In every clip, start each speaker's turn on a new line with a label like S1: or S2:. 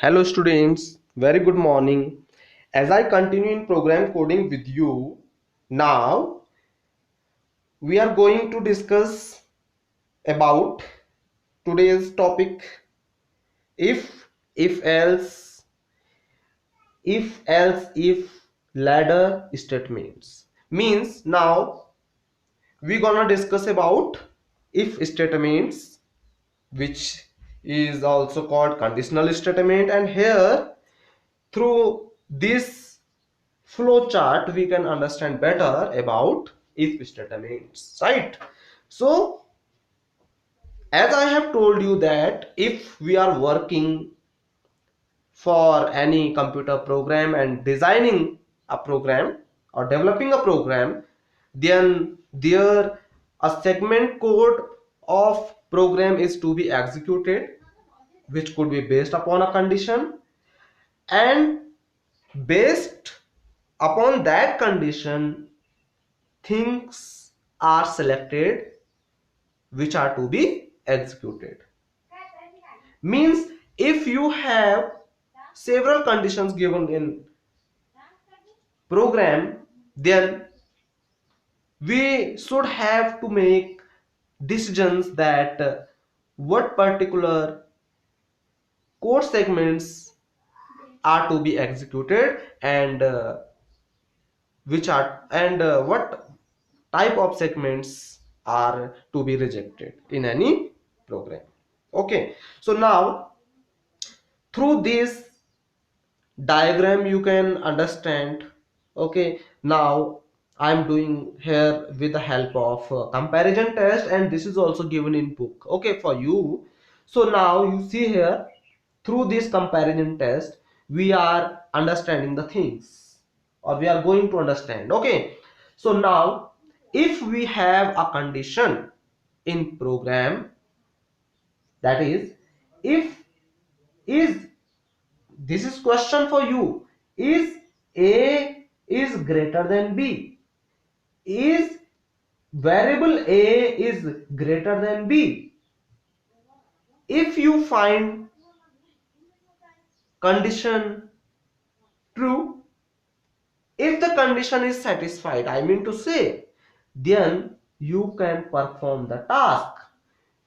S1: Hello students, very good morning. As I continue in program coding with you, now we are going to discuss about today's topic if else, if ladder statements. Means now we gonna discuss about if statements, which is also called conditional statement, and here through this flow chart we can understand better about if statements, right? So as I have told you that if we are working for any computer program and designing a program or developing a program, then there a segment code of program is to be executed, which could be based upon a condition, and based upon that condition things are selected which are to be executed. Means if you have several conditions given in program, then we should have to make decisions that what particular code segments are to be executed, and which are and what type of segments are to be rejected in any program. Okay, so now through this diagram you can understand. Okay, now I'm doing here with the help of comparison test, and this is also given in book, okay, for you. So now you see here, through this comparison test we are understanding the things, or we are going to understand. Okay, so now if we have a condition in program, that is, is this is question for you, is a is greater than b, is variable a is greater than b. If you find condition true, if the condition is satisfied, I mean to say, then you can perform the task,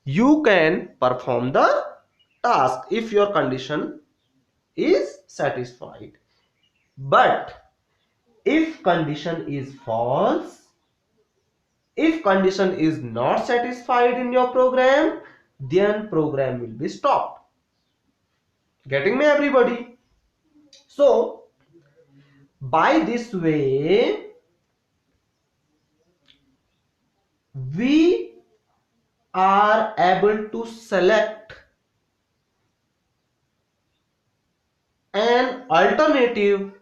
S1: you can perform the task if your condition is satisfied. But if condition is false, if condition is not satisfied in your program, then program will be stopped. Getting me, everybody? So by this way we are able to select an alternative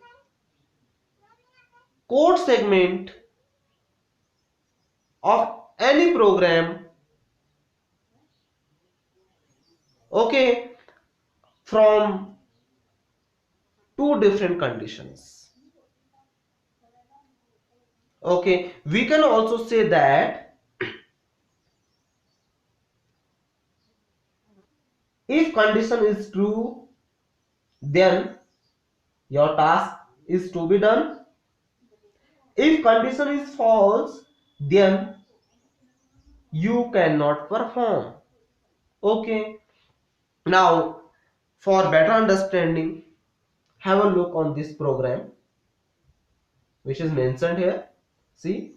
S1: code segment of any program, okay, from two different conditions. Okay, we can also say that if condition is true, then your task is to be done. If condition is false, then you cannot perform. Okay, now for better understanding, have a look on this program which is mentioned here. See,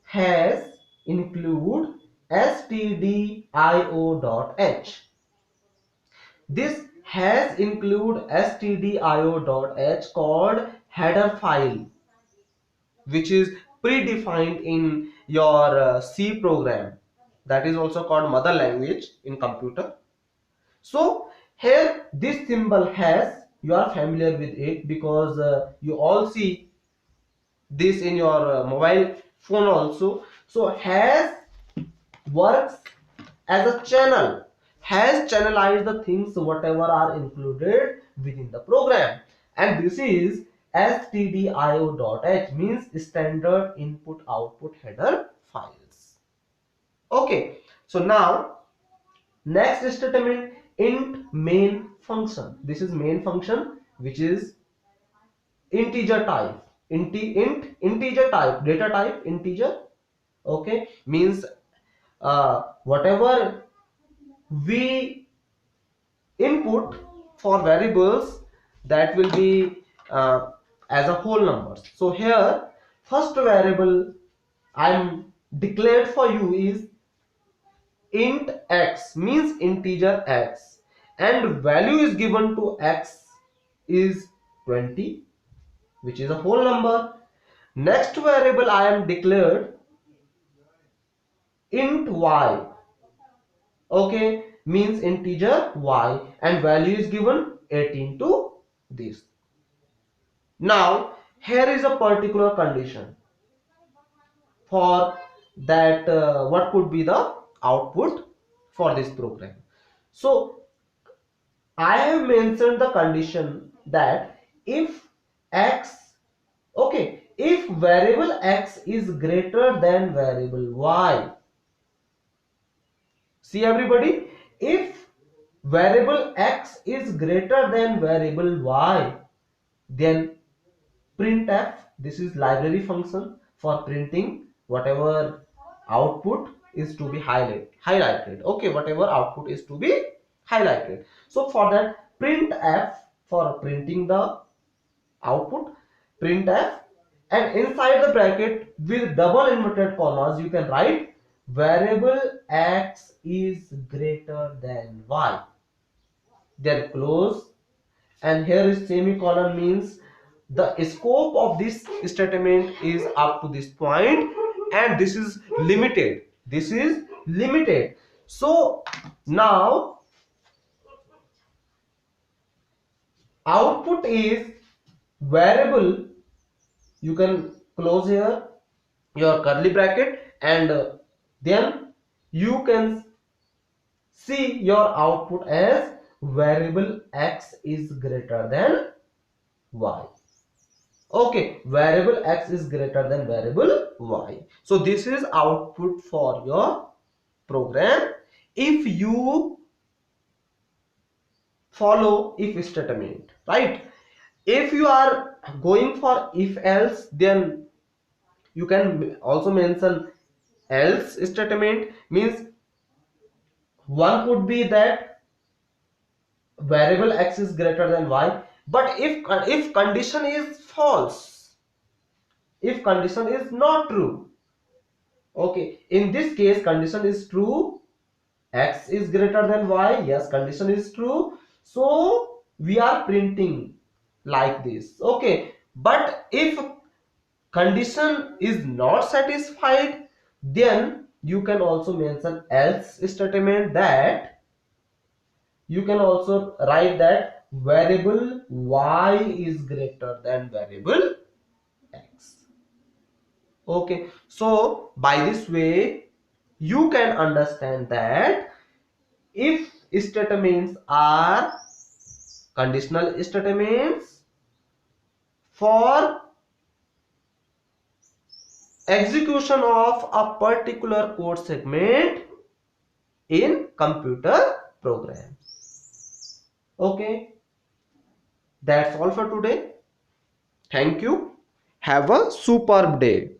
S1: has include stdio.h. This has include stdio.h called header file, which is predefined in your C program, that is also called mother language in computer. So here this symbol has, you are familiar with it because you all see this in your mobile phone also. So has works as a channel, has channelized the things whatever are included within the program, and this is stdio.h, means standard input output header files. Okay, so now next statement, int main function. This is main function which is integer type. Int integer type, data type integer. Okay, means whatever we input for variables, that will be as a whole numbers. So here first variable I am declared for you is int x, means integer x, and value is given to x is 20, which is a whole number. Next variable I am declared int y, okay, means integer y, and value is given 18 to this. Now here is a particular condition for that what could be the output for this program. So I have mentioned the condition that if x, okay, if variable x is greater than variable y, see everybody, if variable x is greater than variable y, then printf, this is library function for printing whatever output is to be highlighted, okay, whatever output is to be highlighted. So for that, printf for printing the output, printf, and inside the bracket with double inverted commas you can write variable x is greater than y, then close, and here is semicolon, means the scope of this statement is up to this point, and this is limited, this is limited. So now output is variable, you can close here your curly bracket, and then you can see your output as variable x is greater than y. Okay, variable x is greater than variable y. So this is output for your program if you follow if statement, right? If you are going for if else, then you can also mention else statement, means one could be that variable x is greater than y, but if condition is false, if condition is not true, okay, in this case condition is true, x is greater than y, yes, condition is true, so we are printing like this, okay. But if condition is not satisfied, then you can also mention else statement, that you can also write that variable y is greater than variable x. Okay, so by this way you can understand that if statements are conditional statements for execution of a particular code segment in computer program. Okay, that's all for today. Thank you. Have a superb day.